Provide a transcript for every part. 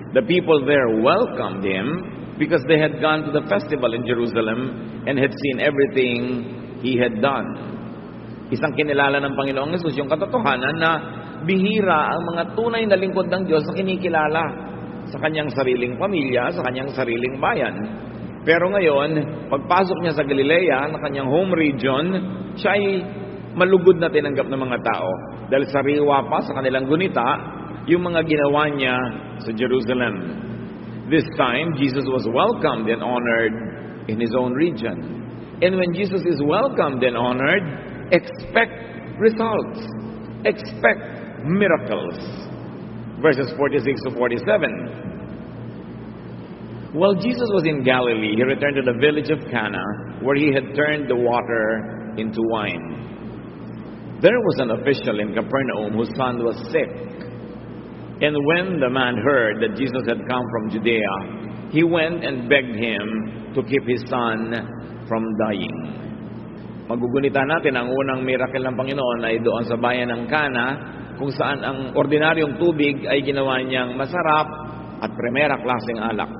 The people there welcomed him because they had gone to the festival in Jerusalem and had seen everything he had done. Isang kinilala ng Panginoong Hesus yung katotohanan na bihira ang mga tunay na lingkod ng Diyos na kinikilala sa kanyang sariling pamilya, sa kanyang sariling bayan. Pero ngayon, pagpasok niya sa Galilea, na kanyang home region, siya ay malugod na tinanggap ng mga tao. Dahil sariwa pa sa kanilang gunita, yung mga ginawa niya sa Jerusalem. This time, Jesus was welcomed and honored in His own region. And when Jesus is welcomed and honored, expect results. Expect miracles. Verses 46 to 47. While Jesus was in Galilee, He returned to the village of Cana, where He had turned the water into wine. There was an official in Capernaum whose son was sick. And when the man heard that Jesus had come from Judea, he went and begged him to keep his son from dying. Magugunita natin, ang unang miracle ng Panginoon ay doon sa bayan ng Cana, kung saan ang ordinaryong tubig ay ginawa niyang masarap at primera klaseng alak.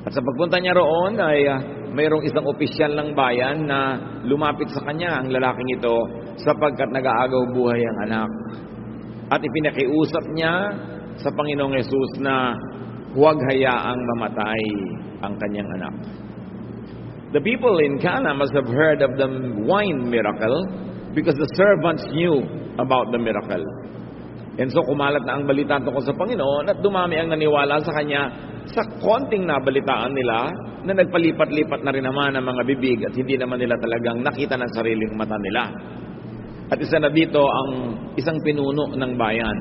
At sa pagpunta niya roon ay mayroong isang opisyal ng bayan na lumapit sa kanya, ang lalaking ito, sapagkat nag-aagaw buhay ang anak. At ipinakiusap niya sa Panginoong Hesus na huwag hayaang mamatay ang kanyang anak. The people in Cana must have heard of the wine miracle because the servants knew about the miracle. And so kumalat na ang balita tungkol sa Panginoon at dumami ang naniwala sa kanya sa konting nabalitaan nila na nagpalipat-lipat na rin naman ang mga bibig at hindi naman nila talagang nakita ng sariling mata nila. At isa na dito ang isang pinuno ng bayan.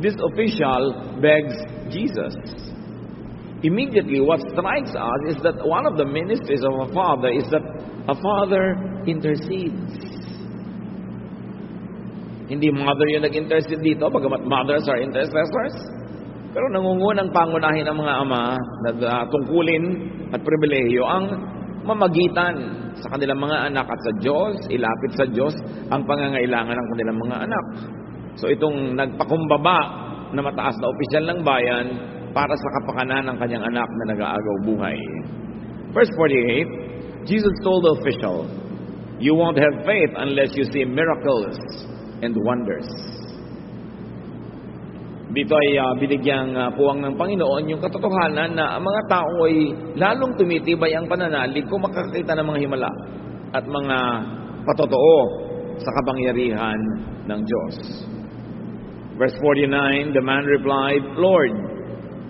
This official begs Jesus. Immediately, what strikes us is that one of the ministries of a father is that a father intercedes. Hindi mother yung nag-intercede dito, bagamat mothers are intercessors. Pero nangungunang pangunahin ng mga ama na tungkulin at pribilehiyo ang mamagitan sa kanilang mga anak at sa Diyos, ilapit sa Diyos ang pangangailangan ng kanilang mga anak. So itong nagpakumbaba na mataas na opisyal ng bayan para sa kapakanan ng kanyang anak na nag-aagaw buhay. Verse 48, Jesus told the official, "You won't have faith unless you see miracles and wonders." Dito ay binigyang puwang ng Panginoon yung katotohanan na ang mga tao ay lalong tumitibay ang pananalig kung makakita ng mga himala at mga patotoo sa kapangyarihan ng Diyos. Verse 49, the man replied, "Lord,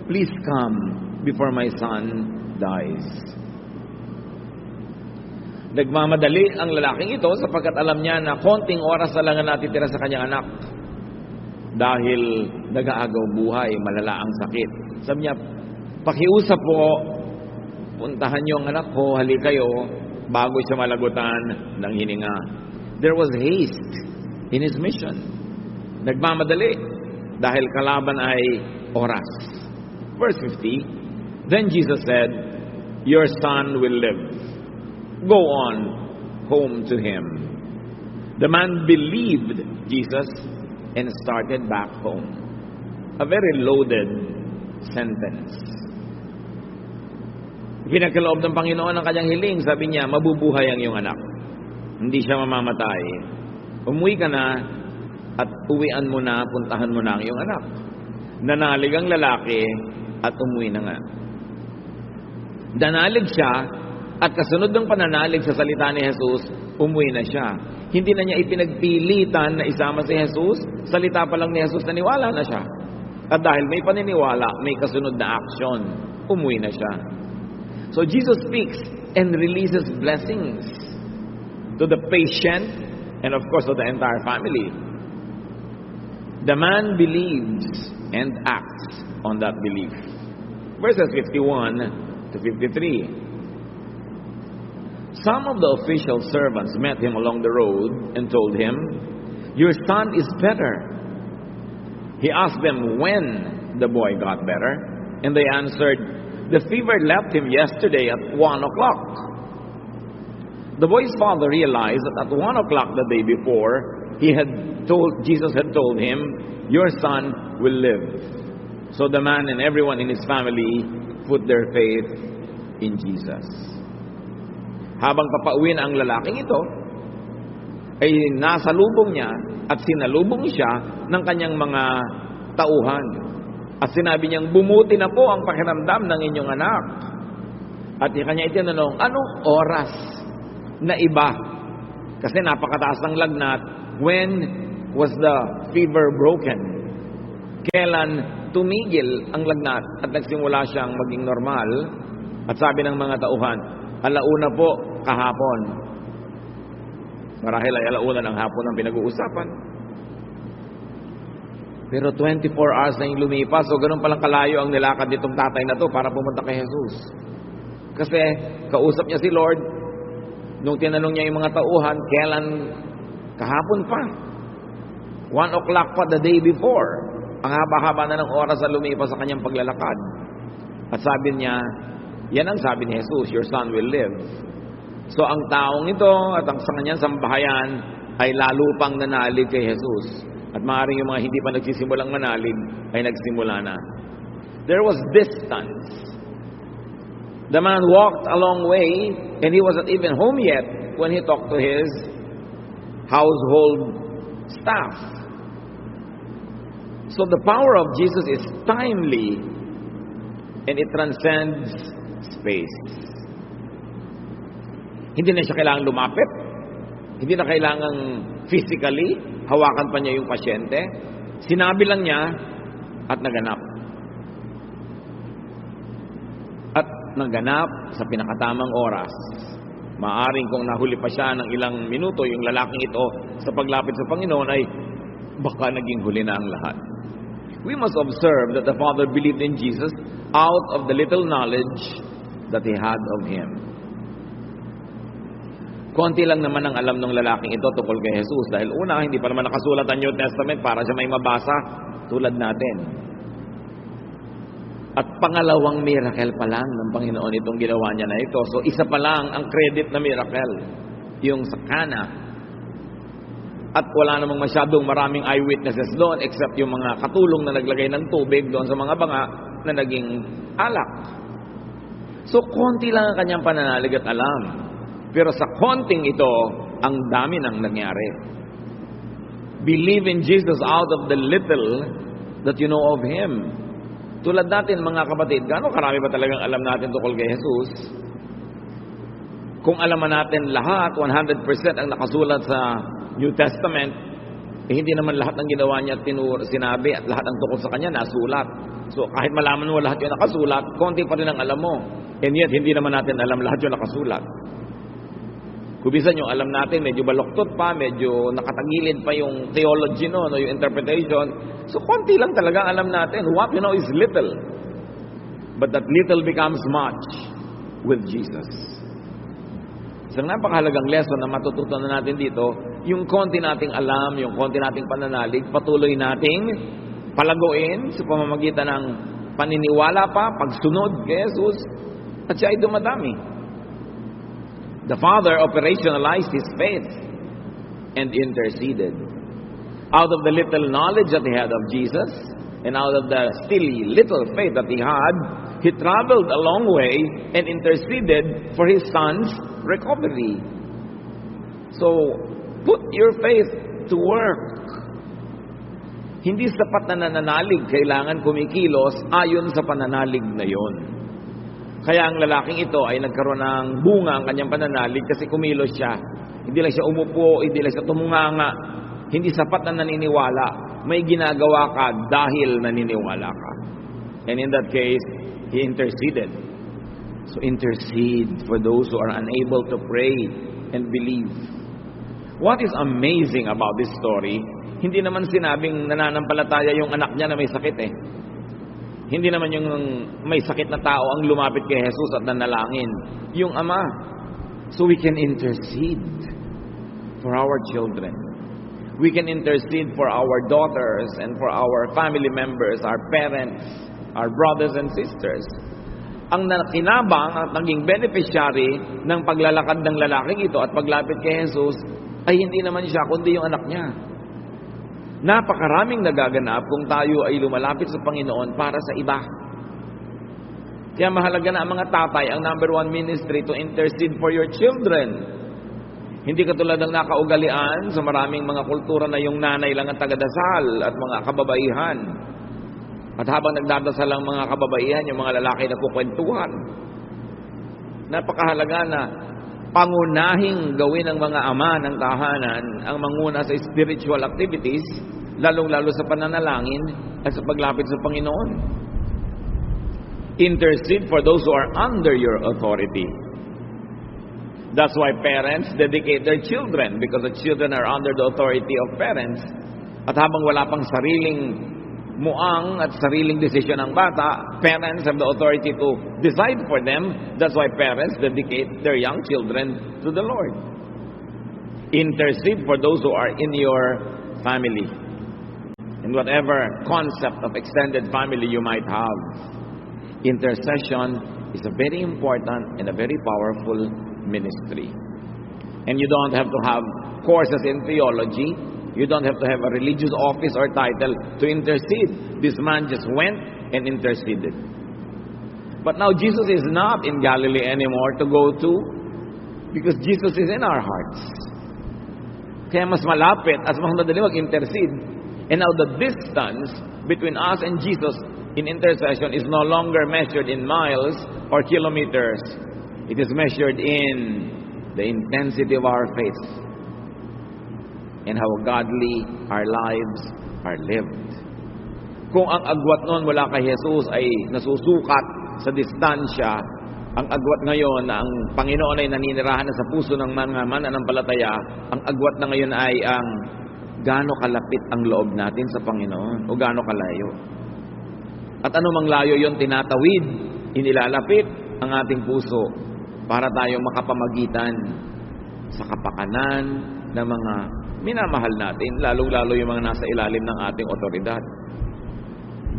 please come before my son dies." Nagmamadali ang lalaking ito sapagkat alam niya na konting oras na lang ang natitira sa kanyang anak. Dahil nag-aagaw buhay, malala ang sakit. Sabi niya, pakiusap po, puntahan niyo ang anak ko, hali kayo, bago siya malagutan ng hininga. There was haste in his mission. Nagmamadali dahil kalaban ay oras. Verse 50, then Jesus said, "Your son will live. Go on home to him." The man believed Jesus and started back home. A very loaded sentence. Pinagkaloob ng Panginoon ang kanyang hiling. Sabi niya, mabubuhay ang iyong anak. Hindi siya mamamatay. Umuwi ka na at uwian mo na, puntahan mo na ang iyong anak. Nanalig ang lalaki at umuwi na nga. Nanalig siya at kasunod ng pananalig sa salita ni Jesus, umuwi na siya. Hindi na niya ipinagpilitan na isama si Jesus. Salita pa lang ni Jesus, naniwala na siya. At dahil may paniniwala, may kasunod na action, umuwi na siya. So Jesus speaks and releases blessings to the patient and of course to the entire family. The man believes and acts on that belief. Verses 51 to 53. Some of the official servants met him along the road and told him, "Your son is better." He asked them when the boy got better, and they answered, "The fever left him yesterday at 1 o'clock." The boy's father realized that at 1 o'clock the day before, Jesus had told him, "Your son will live." So the man and everyone in his family put their faith in Jesus. Habang papauwi na ang lalaking ito, ay nasalubong niya at sinalubong siya ng kanyang mga tauhan. At sinabi niyang, bumuti na po ang pakiramdam ng inyong anak. At kanya itinanong, anong oras na iba? Kasi napakataas ng lagnat. When was the fever broken? Kailan tumigil ang lagnat at nagsimula siyang maging normal? At sabi ng mga tauhan, alauna po kahapon. Marahil ay alauna ng hapon ang pinag-uusapan. Pero 24 hours na yung lumipas, so ganun palang kalayo ang nilakad nitong tatay na to para pumunta kay Jesus. Kasi kausap niya si Lord, nung tinanong niya yung mga tauhan, kailan kahapon pa? 1 o'clock pa the day before. Ang haba-haba na ng oras na lumipas sa kanyang paglalakad. At sabi niya, yan ang sabi ni Jesus, your son will live. So ang taong ito at ang sa kanyang sambahayan ay lalo pang nanalig kay Jesus. At maaaring yung mga hindi pa nagsisimulang manalig ay nagsimula na. There was distance. The man walked a long way and he wasn't even home yet when he talked to his household staff. So the power of Jesus is timely and it transcends space. Hindi na siya kailangan lumapit. Hindi na kailangan physically hawakan pa niya yung pasyente. Sinabi lang niya at naganap. At naganap sa pinakatamang oras. Maaring kung nahuli pa siya ng ilang minuto yung lalaking ito sa paglapit sa Panginoon ay baka naging huli na ang lahat. We must observe that the Father believed in Jesus out of the little knowledge that he had of him. Konti lang naman ang alam ng lalaking ito tungkol kay Jesus dahil una, hindi pa naman nakasulat ang New Testament para siya may mabasa tulad natin. At pangalawang miracle pa lang ng Panginoon itong ginawa niya na ito. So isa pa lang ang credit na miracle, yung sa Cana. At wala namang masyadong maraming eyewitnesses doon except yung mga katulong na naglagay ng tubig doon sa mga banga na naging alak. So konti lang ang kanyang pananalig at alam. Pero sa konting ito, ang dami nang nangyari. Believe in Jesus out of the little that you know of Him. Tulad natin mga kapatid, gaano karami ba talagang alam natin tungkol kay Jesus? Kung alaman natin lahat, 100% ang nakasulat sa New Testament, eh hindi naman lahat ng ginawa niya sinabi at lahat ng tungkol sa Kanya nasulat. So kahit malaman mo lahat yung nakasulat, konti pa rin ang alam mo. And yet, hindi naman natin alam lahat yung nakasulat. Kubisan yung alam natin, medyo baloktot pa, medyo nakatagilid pa yung theology no, yung interpretation. So, konti lang talaga alam natin. What you know is little. But that little becomes much with Jesus. Isang napakahalagang lesson na matututunan natin dito, yung konti nating alam, yung konti nating pananalig, patuloy nating palaguin sa pamamagitan ng paniniwala pa, pagsunod kay Jesus, at siya ay dumadami. The Father operationalized His faith and interceded. Out of the little knowledge that He had of Jesus and out of the still little faith that He had, He traveled a long way and interceded for His Son's recovery. So, put your faith to work. Hindi sapat na nananalig, kailangan kumikilos ayon sa pananalig na yon. Kaya ang lalaking ito ay nagkaroon ng bunga ang kanyang pananalig kasi kumilos siya. Hindi lang siya umupo, hindi lang siya tumunganga. Hindi sapat na naniniwala. May ginagawa ka dahil naniniwala ka. And in that case, he interceded. So intercede for those who are unable to pray and believe. What is amazing about this story, hindi naman sinabing nananampalataya yung anak niya na may sakit eh. Hindi naman yung may sakit na tao ang lumapit kay Jesus at nanalangin. Yung ama. So we can intercede for our children. We can intercede for our daughters and for our family members, our parents, our brothers and sisters. Ang nakinabang at naging beneficiary ng paglalakad ng lalaking ito at paglapit kay Jesus ay hindi naman siya kundi yung anak niya. Napakaraming nagaganap kung tayo ay lumalapit sa Panginoon para sa iba. Kaya mahalaga na ang mga tatay, ang number one ministry to intercede for your children. Hindi katulad ng nakaugalian sa maraming mga kultura na yung nanay lang ang tagadasal at mga kababaihan. At habang nagdadasal ang mga kababaihan, yung mga lalaki na kukwentuhan. Napakahalaga na pangunahing gawin ng mga ama ng tahanan ang manguna sa spiritual activities, lalong-lalo sa pananalangin at sa paglapit sa Panginoon. Intercede for those who are under your authority. That's why parents dedicate their children, because the children are under the authority of parents. At habang wala pang sariling muang at sariling desisyon ng bata, parents have the authority to decide for them. That's why parents dedicate their young children to the Lord. Intercede for those who are in your family. In whatever concept of extended family you might have, intercession is a very important and a very powerful ministry. And you don't have to have courses in theology. You don't have to have a religious office or title to intercede. This man just went and interceded. But now Jesus is not in Galilee anymore to go to, because Jesus is in our hearts. Kaya mas malapit, as mas madali mag-intercede. And now the distance between us and Jesus in intercession is no longer measured in miles or kilometers. It is measured in the intensity of our faith and how godly our lives are lived. Kung ang agwat noon mula kay Jesus ay nasusukat sa distansya, ang agwat ngayon na ang Panginoon ay naninirahan na sa puso ng mga mananampalataya, ang agwat na ngayon ay ang gaano kalapit ang loob natin sa Panginoon o gaano kalayo. At anumang layo yon tinatawid, inilalapit ang ating puso para tayong makapamagitan sa kapakanan ng mga minamahal natin, lalong-lalo yung mga nasa ilalim ng ating otoridad.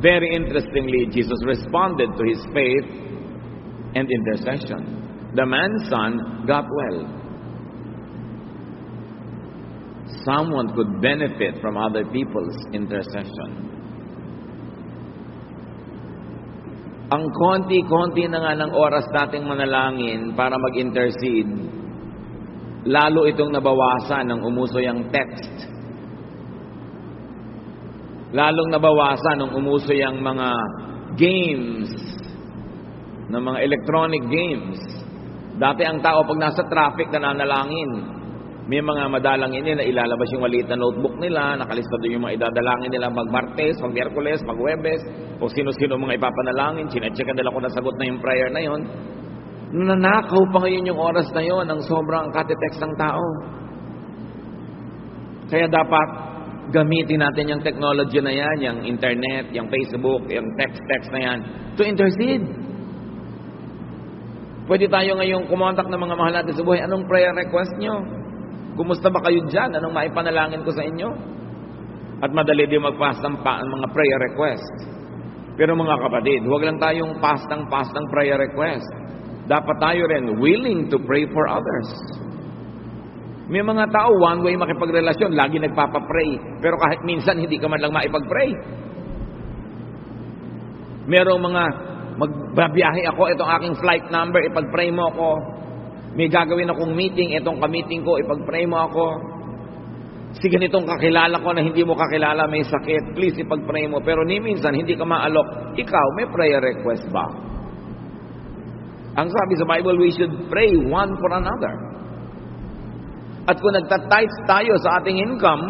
Very interestingly, Jesus responded to his faith and intercession. The man's son got well. Someone could benefit from other people's intercession. Ang konti-konti na nga ng oras nating manalangin para mag-intercede, lalo itong nabawasan ng umusoy ang text. Lalong nabawasan ng umusoy ang mga games, ng mga electronic games. Dati ang tao pag nasa traffic na nanalangin, may mga madalangin na ilalabas yung maliit na notebook nila, nakalista doon yung mga idadalangin nila mag-Martes, mag-Miyerkules, mag-Huwebes, o sino-sino mga ipapanalangin, sinacheckan nila kung nasagot na yung prayer na yon. Nanakaw pa ngayon yung oras na yon ng sobrang katitext ng tao. Kaya dapat gamitin natin yung technology na yan, yung internet, yung Facebook, yung text na yan, to intercede. Pwede tayo ngayong kumontak ng mga mahal natin sa buhay, anong prayer request nyo? Kumusta ba kayo dyan? Anong maipanalangin ko sa inyo? At madali din mag-pass ng mga prayer request. Pero mga kapatid, huwag lang tayong pass ng prayer request. Dapat tayo rin willing to pray for others. May mga tao, one way makipagrelasyon, lagi nagpapapray. Pero kahit minsan, hindi ka man lang maipag-pray. Merong mga, magbabiyahe ako, itong aking flight number, ipag-pray mo ako. May gagawin akong meeting, itong ka-meeting ko, ipag-pray mo ako. Si ganitong kakilala ko na hindi mo kakilala, may sakit, please ipag-pray mo. Pero ni minsan, hindi ka maalok. Ikaw, may prayer request ba? Ang sabi sa Bible, we should pray one for another. At kung nagtatight tayo sa ating income,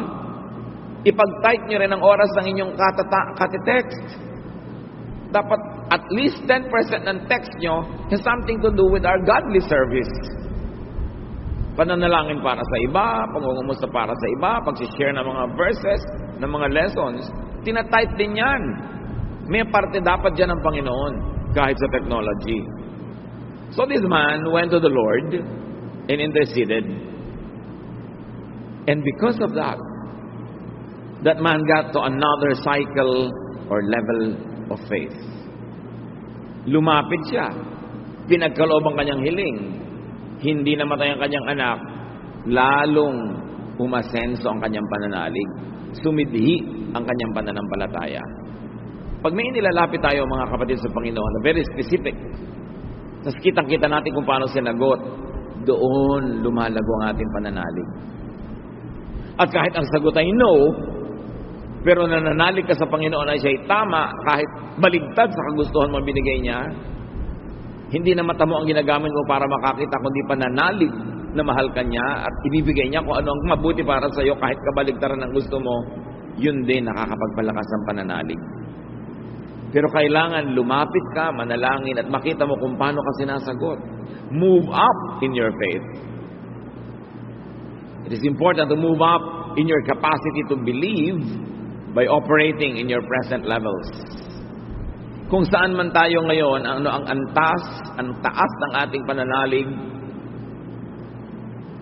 ipag-tight nyo rin ang oras ng inyong katitext. Dapat at least 10% ng text nyo has something to do with our godly service. Pananalangin para sa iba, pangungumusta para sa iba, pag-share ng mga verses, ng mga lessons, tinatype din yan. May parte dapat dyan ng Panginoon, kahit sa technology. So this man went to the Lord and interceded. And because of that, that man got to another cycle or level of faith. Lumapit siya. Pinagkaloob ang kanyang hiling. Hindi namatay ang kanyang anak. Lalong umasenso ang kanyang pananalig. sumidhi ang kanyang pananampalataya. Pag may inilalapit tayo mga kapatid sa Panginoon na very specific, tapos kitang-kita natin kung paano sinagot, doon lumalago ang ating pananalig. At kahit ang sagot ay no, pero nananalig ka sa Panginoon ay siya'y tama, kahit baligtad sa kagustuhan mo binigay niya, hindi na mata mo ang ginagamit mo para makakita, kundi pananalig na mahal ka niya at ibibigay niya kung ano ang mabuti para sa iyo kahit kabaligtaran ang gusto mo, yun din nakakapagpalakas ng pananalig. Pero kailangan lumapit ka, manalangin at makita mo kung paano ka sinasagot. Move up in your faith. It is important to move up in your capacity to believe by operating in your present levels. Kung saan man tayo ngayon, ang taas ng ating pananalig,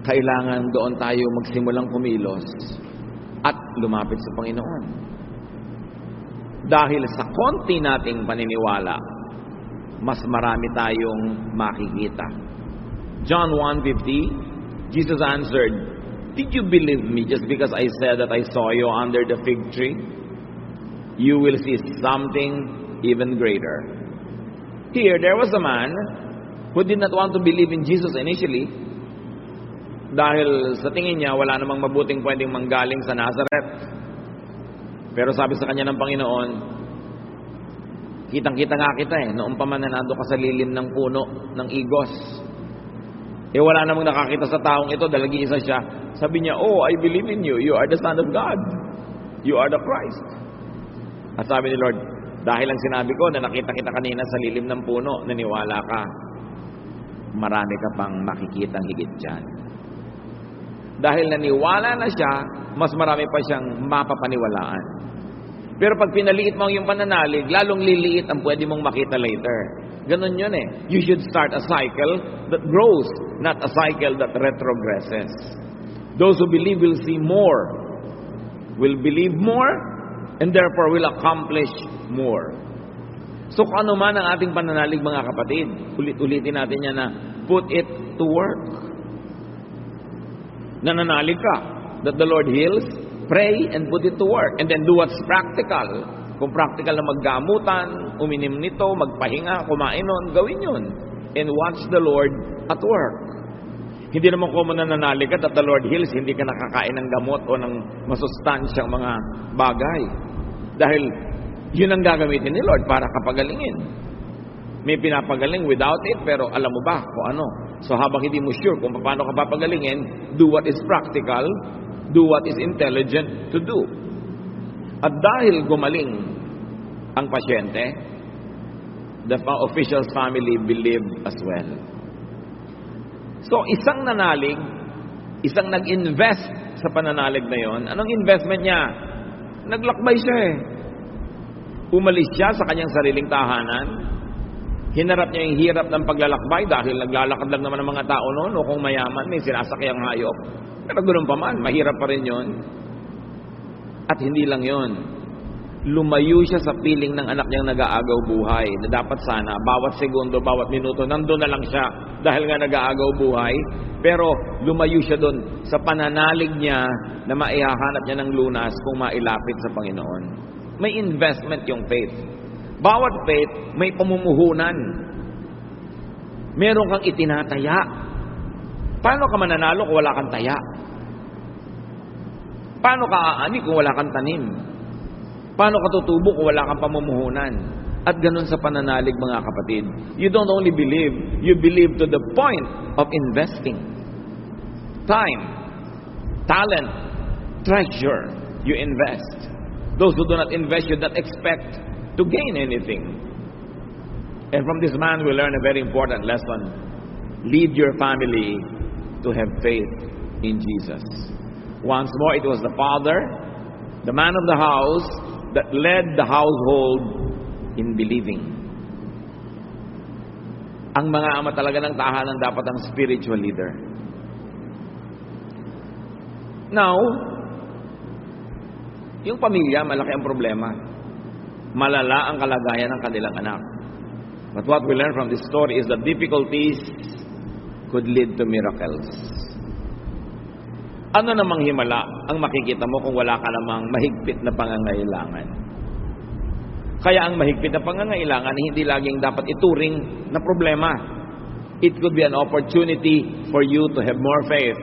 kailangan doon tayo magsimulang kumilos at lumapit sa Panginoon. Dahil sa konti nating paniniwala, mas marami tayong makikita. John 1:50, Jesus answered, "Did you believe me just because I said that I saw you under the fig tree? You will see something even greater." Here, there was a man who did not want to believe in Jesus initially dahil sa tingin niya wala namang mabuting pwedeng manggaling sa Nazareth. Pero sabi sa kanya ng Panginoon, kitang-kita nga kita noong pa man na nando ka sa lilim ng puno ng igos. Wala namang nakakita sa taong ito dahil isa siya. Sabi niya, "Oh, I believe in you. You are the Son of God. You are the Christ." At sabi ni Lord, dahil ang sinabi ko na nakita kita kanina sa lilim ng puno, naniwala ka, marami ka pang makikitang higit dyan. Dahil naniwala na siya, mas marami pa siyang mapapaniwalaan. Pero pag pinaliit mo ang iyong pananalig, lalong liliit ang pwede mong makita later. Ganon yun You should start a cycle that grows, not a cycle that retrogresses. Those who believe will see more, will believe more, and therefore will accomplish more. So kung ano man ang ating pananalig mga kapatid, ulit-ulitin natin yan na put it to work. Nananalig ka that the Lord heals, pray and put it to work. And then do what's practical. Kung practical na maggamutan, uminim nito, magpahinga, kumain nun, gawin yun. And watch the Lord at work. Hindi naman kung nananalig ka that the Lord heals, hindi ka nakakain ng gamot o ng masustansyang mga bagay. Dahil yun ang gagamitin ni Lord para kapagalingin. May pinapagaling without it, pero alam mo ba kung ano? So habang hindi mo sure kung paano ka papagalingin, do what is practical, do what is intelligent to do. At dahil gumaling ang pasyente, the official's family believed as well. So isang nanalig, isang nag-invest sa pananalig na yon. Anong investment niya? Naglakbay siya Umalis siya sa kanyang sariling tahanan. Hinarap niya yung hirap ng paglalakbay dahil naglalakad lang naman ang mga tao noon o kung mayaman, may sinasakayang hayop. Pero ganoon pa man, mahirap pa rin yun. At hindi lang yun. Lumayo siya sa piling ng anak niyang nag-aagaw buhay na dapat sana, bawat segundo, bawat minuto, nandun na lang siya dahil nga nag-aagaw buhay. Pero lumayo siya doon sa pananalig niya na maihahanap niya ng lunas kung mailapit sa Panginoon. May investment yung faith. Bawat faith, may pamumuhunan. Meron kang itinataya. Paano ka mananalo kung wala kang taya? Paano ka aani kung wala kang tanim? Paano ka tutubo kung wala kang pamumuhunan? At ganun sa pananalig mga kapatid. You don't only believe, you believe to the point of investing. Time, talent, treasure, you invest. Those who do not invest should not expect to gain anything. And from this man we learn a very important lesson. Lead your family to have faith in Jesus. Once more, it was the father, the man of the house, that led the household in believing. Ang mga ama talaga ng tahanan dapat ang spiritual leader. Now, yung pamilya, malaki ang problema. Malala ang kalagayan ng kanilang anak. But what we learn from this story is that difficulties could lead to miracles. Ano namang himala ang makikita mo kung wala ka namang mahigpit na pangangailangan? Kaya ang mahigpit na pangangailangan hindi laging dapat ituring na problema. It could be an opportunity for you to have more faith.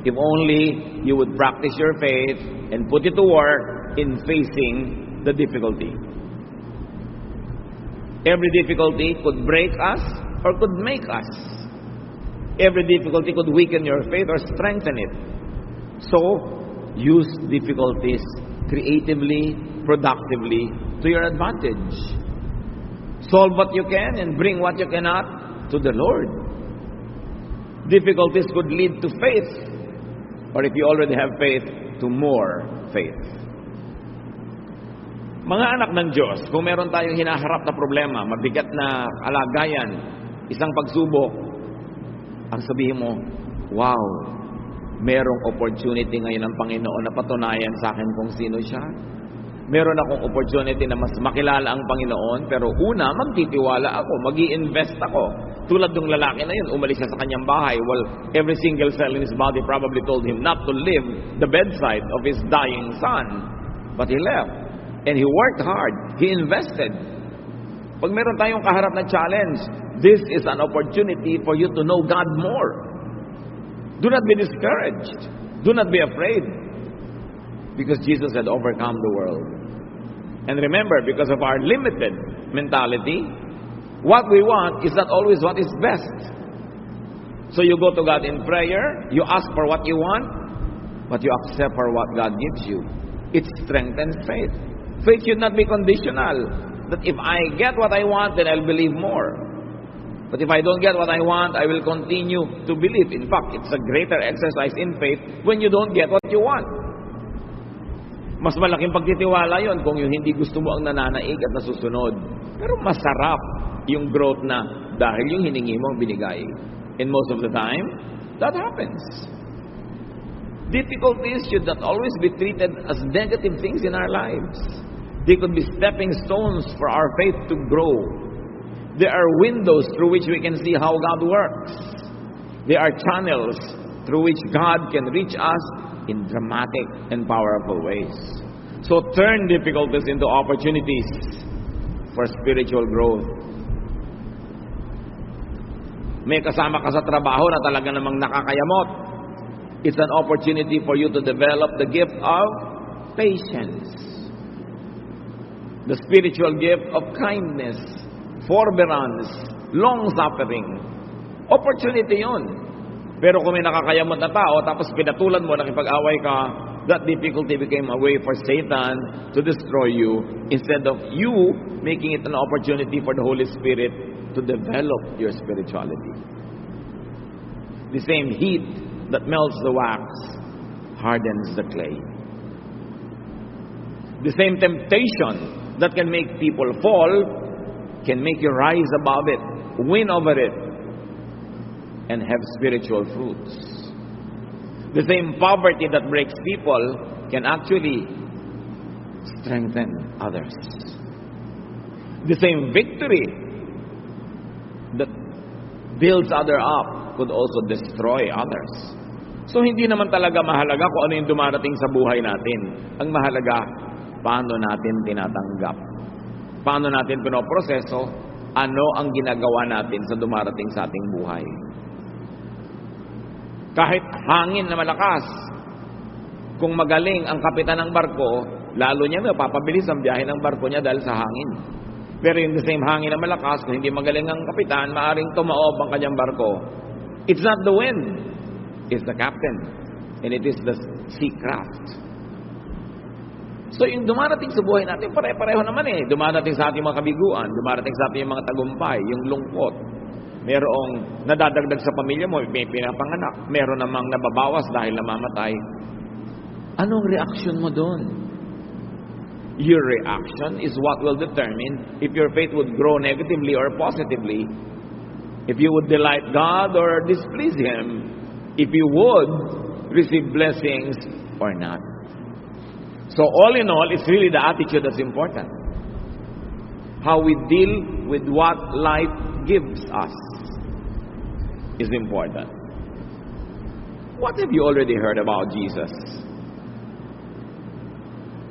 If only you would practice your faith and put it to work in facing the difficulty. Every difficulty could break us or could make us. Every difficulty could weaken your faith or strengthen it. So, use difficulties creatively, productively, to your advantage. Solve what you can and bring what you cannot to the Lord. Difficulties could lead to faith, or if you already have faith, to more faith. Mga anak ng Diyos, kung meron tayong hinaharap na problema, mabigat na kalagayan, isang pagsubok, ang sabihin mo, wow, merong opportunity ngayon ng Panginoon na patunayan sa akin kung sino siya. Meron akong opportunity na mas makilala ang Panginoon, pero una, magtitiwala ako, mag-i-invest ako. Tulad ng lalaki na yun, umalis siya sa kanyang bahay. Well, every single cell in his body probably told him not to leave the bedside of his dying son. But he left. And he worked hard. He invested. Pag meron tayong kaharap na challenge, this is an opportunity for you to know God more. Do not be discouraged. Do not be afraid. Because Jesus had overcome the world. And remember, because of our limited mentality, what we want is not always what is best. So you go to God in prayer, you ask for what you want, but you accept for what God gives you. It strengthens faith. Faith should not be conditional. That if I get what I want, then I'll believe more. But if I don't get what I want, I will continue to believe. In fact, it's a greater exercise in faith when you don't get what you want. Mas malaking pagtitiwala yon kung yung hindi gusto mo ang nananaig at nasusunod. Pero masarap yung growth na dahil yung hiningi mo ang binigay. And most of the time, that happens. Difficulties should not always be treated as negative things in our lives. They could be stepping stones for our faith to grow. They are windows through which we can see how God works. They are channels through which God can reach us in dramatic and powerful ways. So turn difficulties into opportunities for spiritual growth. May kasama ka sa trabaho na talaga namang nakakayamot. It's an opportunity for you to develop the gift of patience. The spiritual gift of kindness, forbearance, long-suffering. Opportunity yun. Pero kung may nakakayamot na tao, tapos pinatulan mo, nakipag-away ka, that difficulty became a way for Satan to destroy you instead of you making it an opportunity for the Holy Spirit to develop your spirituality. The same heat that melts the wax hardens the clay. The same temptation that can make people fall can make you rise above it, win over it, and have spiritual fruits. The same poverty that breaks people can actually strengthen others. The same victory that builds others up could also destroy others. So hindi naman talaga mahalaga kung ano yung dumarating sa buhay natin. Ang mahalaga, paano natin tinatanggap? Paano natin pinoproseso? Ano ang ginagawa natin sa dumarating sa ating buhay? Kahit hangin na malakas, kung magaling ang kapitan ng barko, lalo niya mapapabilis ang biyahe ng barko niya dahil sa hangin. Pero yung the same hangin na malakas, kung hindi magaling ang kapitan, maaring tumaob ang kanyang barko. It's not the wind, it's the captain. And it is the sea craft. So yung dumarating sa buhay natin, pare-pareho naman eh. Dumarating sa ating mga kabiguan, dumarating sa ating mga tagumpay, yung lungkot. Merong nadadagdag sa pamilya mo, may pinapanganak. Meron namang nababawas dahil namamatay. Anong reaction mo doon? Your reaction is what will determine if your faith would grow negatively or positively. If you would delight God or displease Him. If you would receive blessings or not. So all in all, it's really the attitude that's important. How we deal with what life gives us is important. What have you already heard about Jesus?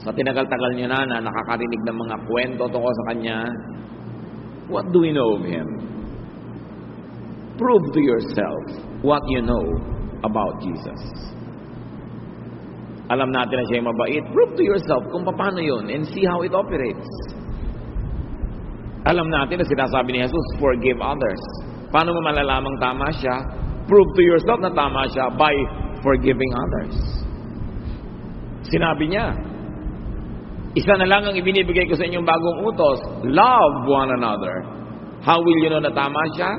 Sa tinagal-tagal niyo na nakakarinig ng mga kwento tungkol sa Kanya, what do we know of Him? Prove to yourself what you know about Jesus. Alam natin na siya yung mabait. Prove to yourself kung paano yun and see how it operates. Alam natin na sinasabi ni Jesus, forgive others. Paano mo malalamang tama siya? Prove to yourself na tama siya by forgiving others. Sinabi niya, isa na lang ang ibinibigay ko sa inyong bagong utos, love one another. How will you know na tama siya?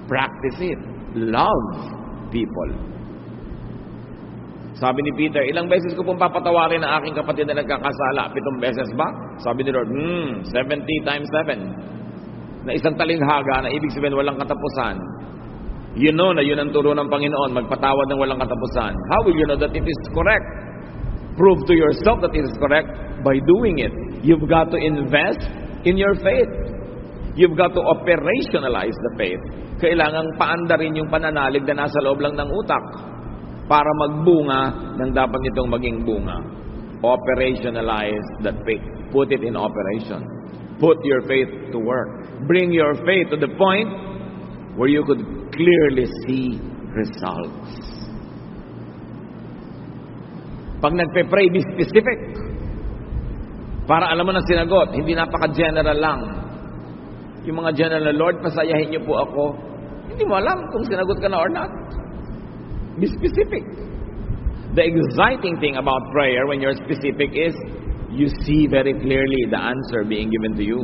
Practice it. Love people. Sabi ni Peter, ilang beses ko pong papatawarin ang aking kapatid na nagkakasala? 7 beses ba? Sabi ni Lord, 70 times 7. Na isang talinghaga na ibig sabihin walang katapusan. You know na yun ang turo ng Panginoon, magpatawad ng walang katapusan. How will you know that it is correct? Prove to yourself that it is correct by doing it. You've got to invest in your faith. You've got to operationalize the faith. Kailangang paandarin yung pananalig na nasa loob lang ng utak para magbunga ng dapat nitong maging bunga. Operationalize that faith. Put it in operation. Put your faith to work. Bring your faith to the point where you could clearly see results. Pag nagpe-pray, be specific. Para alam mo na sinagot, hindi napaka-general lang. Yung mga general, Lord, pasayahin niyo po ako. Hindi mo alam kung sinagot ka na or not. Be specific. The exciting thing about prayer when you're specific is you see very clearly the answer being given to you.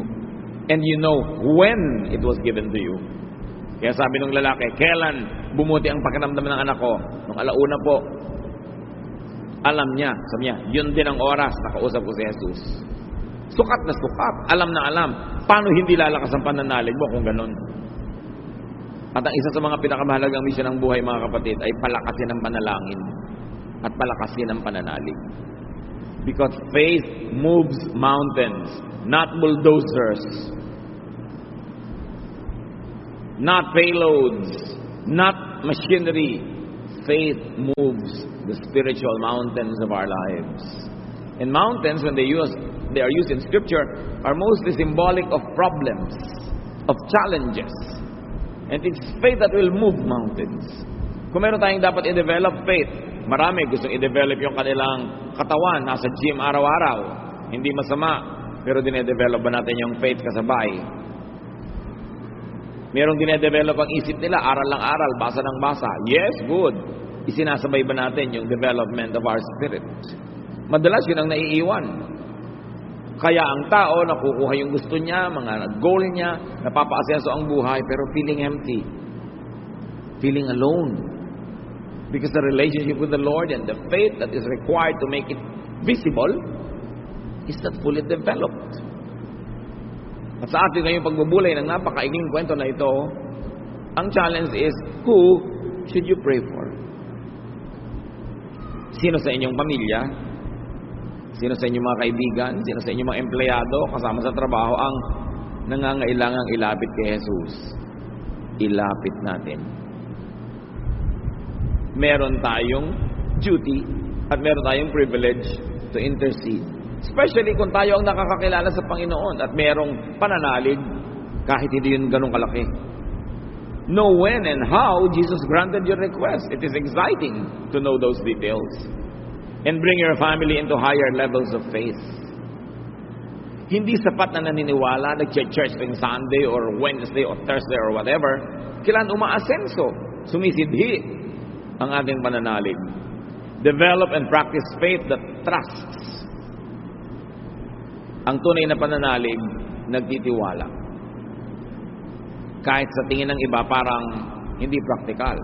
And you know when it was given to you. Kaya sabi ng lalaki, kailan bumuti ang pakiramdam ng anak ko? Nung alauna po. Alam niya, sabi niya, yun din ang oras nakausap ko si Jesus. Sukat na sukat, alam na alam. Paano hindi lalakas ang pananalig mo kung ganun? At ang isa sa mga pinakamahalagang misyon ng buhay, mga kapatid, ay palakasin ang panalangin at palakasin ang pananalig. Because faith moves mountains, not bulldozers, not payloads, not machinery. Faith moves the spiritual mountains of our lives. And mountains, when they are used in Scripture, are mostly symbolic of problems, of challenges. And it's faith that will move mountains. Kung meron tayong dapat i-develop faith, marami gustong i-develop yung kanilang katawan, nasa gym araw-araw. Hindi masama, pero dine-develop ba natin yung faith kasabay? Merong dine-develop ang isip nila, aral lang aral, basa ng basa. Yes, good. Isinasabay ba natin yung development of our spirit? Madalas yun ang naiiwan. Kaya ang tao, nakukuha yung gusto niya, mga goal niya, napapaasenso ang buhay, pero feeling empty. Feeling alone. Because the relationship with the Lord and the faith that is required to make it visible is not fully developed. At sa ating ngayong pagbubulay ng napakaiging kwento na ito, ang challenge is, who should you pray for? Sino sa inyong pamilya? Sino sa inyong mga kaibigan? Sino sa inyong mga empleyado kasama sa trabaho ang nangangailangang ilapit kay Jesus? Ilapit natin. Meron tayong duty at meron tayong privilege to intercede. Especially kung tayo ang nakakakilala sa Panginoon at merong pananalig kahit hindi yun ganun kalaki. Know when and how Jesus granted your request. It is exciting to know those details. And bring your family into higher levels of faith. Hindi sapat na naniniwala, nag-church tuwing Sunday or Wednesday or Thursday or whatever. Kailan umaasenso, sumisidhi ang ating pananalig. Develop and practice faith that trusts. Ang tunay na pananalig, nagtitiwala. Kahit sa tingin ng iba, parang hindi practical.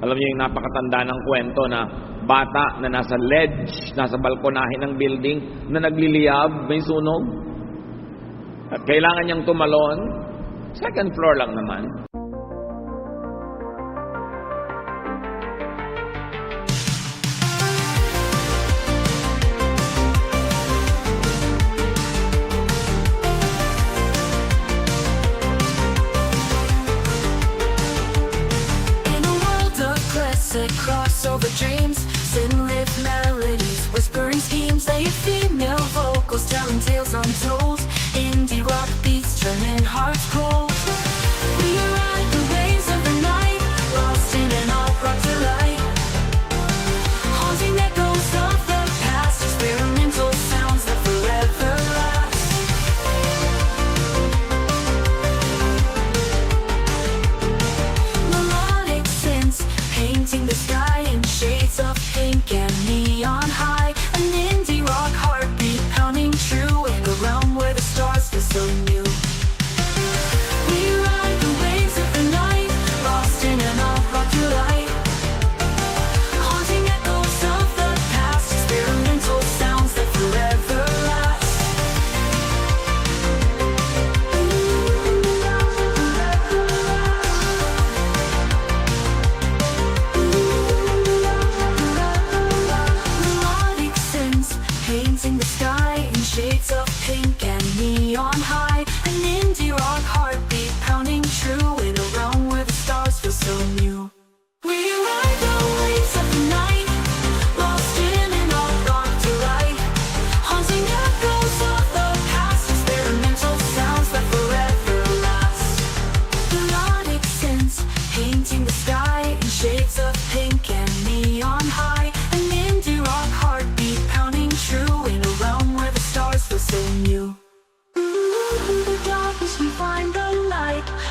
Alam niyo yung napakatanda ng kwento na bata na nasa ledge, nasa balkonahe ng building, na nagliliyab, may sunog. At kailangan niyang tumalon, second floor lang naman. Across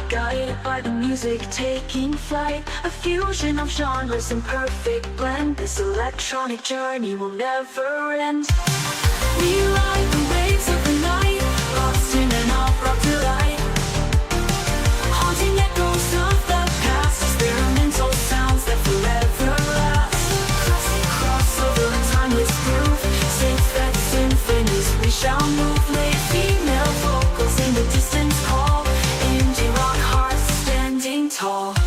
guided by the music taking flight. A fusion of genres in perfect blend. This electronic journey will never end. We ride the waves of the night, lost in an opera delight. Haunting echoes of the past, experimental sounds that forever last. Classic crossover and timeless groove, synth symphonies we shall move. Late female vocals in the distance call, indie rock hearts standing tall.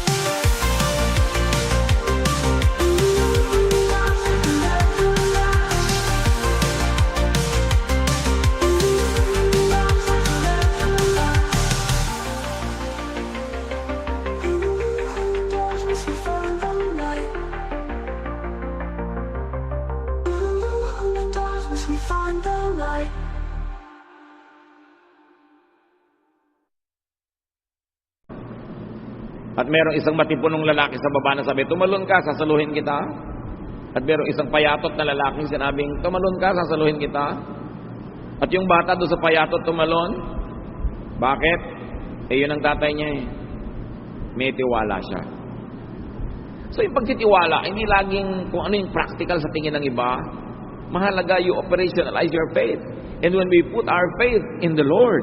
We find the light. At merong isang matipunong lalaki sa baba na sabi, tumalon ka, sasaluhin kita. At merong isang payatot na lalaking sinabing, tumalon ka, sasaluhin kita. At yung bata doon sa payatot tumalon. Bakit? Yun ang tatay niya eh. May tiwala siya. So yung pagtitiwala, hindi laging kung ano yung practical sa tingin ng iba. Mahalaga you operationalize your faith. And when we put our faith in the Lord,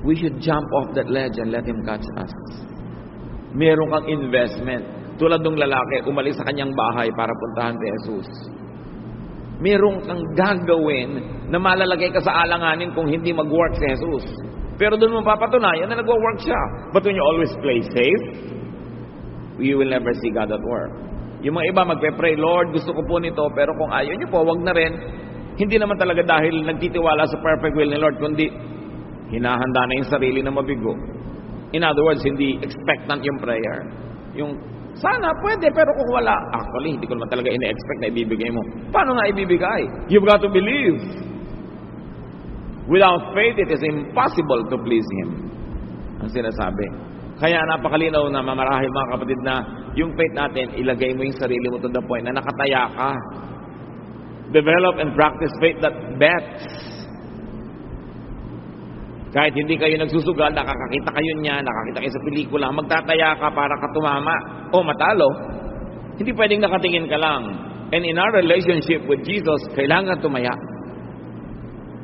we should jump off that ledge and let Him catch us. Meron kang investment. Tulad ng lalaki, umalis sa kanyang bahay para puntahan si Jesus. Meron kang gagawin na malalagay ka sa alanganin kung hindi mag-work si Jesus. Pero doon mo papatunayan na nag-work siya. But when you always play safe, you will never see God at work. Yung mga iba magpe-pray, Lord, gusto ko po nito, pero kung ayaw niyo po, wag na rin. Hindi naman talaga dahil nagtitiwala sa perfect will ni Lord, kundi hinahanda na yung sarili na mabigo. In other words, hindi expectant yung prayer. Yung, sana, pwede, pero kung wala, actually, hindi ko naman talaga ina-expect na ibibigay mo. Paano nga ibibigay? You've got to believe. Without faith, it is impossible to please Him. Ang sinasabi. Kaya napakalinaw na mamarahil mga kapatid na yung faith natin, ilagay mo yung sarili mo to the point na nakataya ka. Develop and practice faith that bets. Kahit hindi kayo nagsusugal, nakakakita kayo niya, nakakita kayo sa pelikula, magtataya ka para ka tumama o matalo. Hindi pwedeng nakatingin ka lang. And in our relationship with Jesus, kailangan tumaya.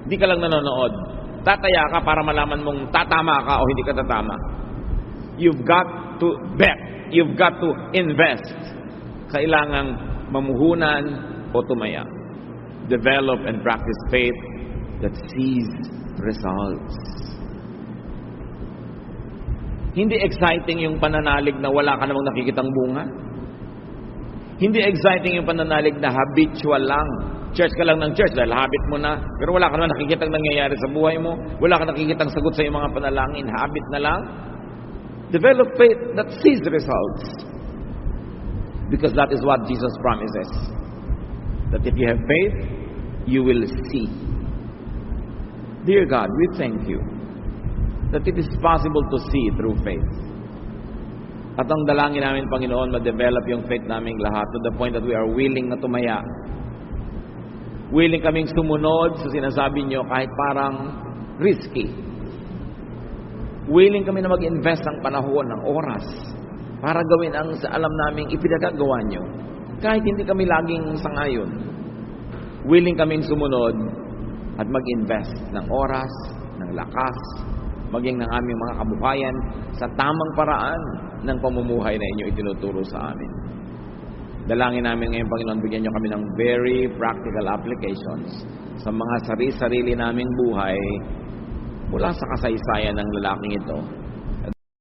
Hindi ka lang nanonood. Tataya ka para malaman mong tatama ka o hindi ka tatama. You've got to bet. You've got to invest. Kailangang mamuhunan o tumaya. Develop and practice faith that sees results. Hindi exciting yung pananalig na wala ka namang nakikitang bunga. Hindi exciting yung pananalig na habitual lang. Church ka lang ng church dahil habit mo na. Pero wala ka namang nakikitang nangyayari sa buhay mo. Wala ka nakikitang sagot sa iyong mga panalangin. Habit na lang. Develop faith that sees results. Because that is what Jesus promises. That if you have faith, you will see. Dear God, we thank you that it is possible to see through faith. At ang dalangin namin, Panginoon, ma-develop yung faith naming lahat to the point that we are willing na tumaya. Willing kaming sumunod sa sinasabi nyo kahit parang risky. Willing kami na mag-invest ng panahon, ng oras, para gawin ang sa alam naming ipinagagawa nyo. Kahit hindi kami laging sangayon. Willing kaming sumunod at mag-invest ng oras, ng lakas, maging ng aming mga kabuhayan sa tamang paraan ng pamumuhay na inyo itinuturo sa amin. Dalangin namin ngayon, Panginoon, bigyan nyo kami ng very practical applications sa mga sarili-sarili naming buhay mula sa kasaysayan ng lalaking ito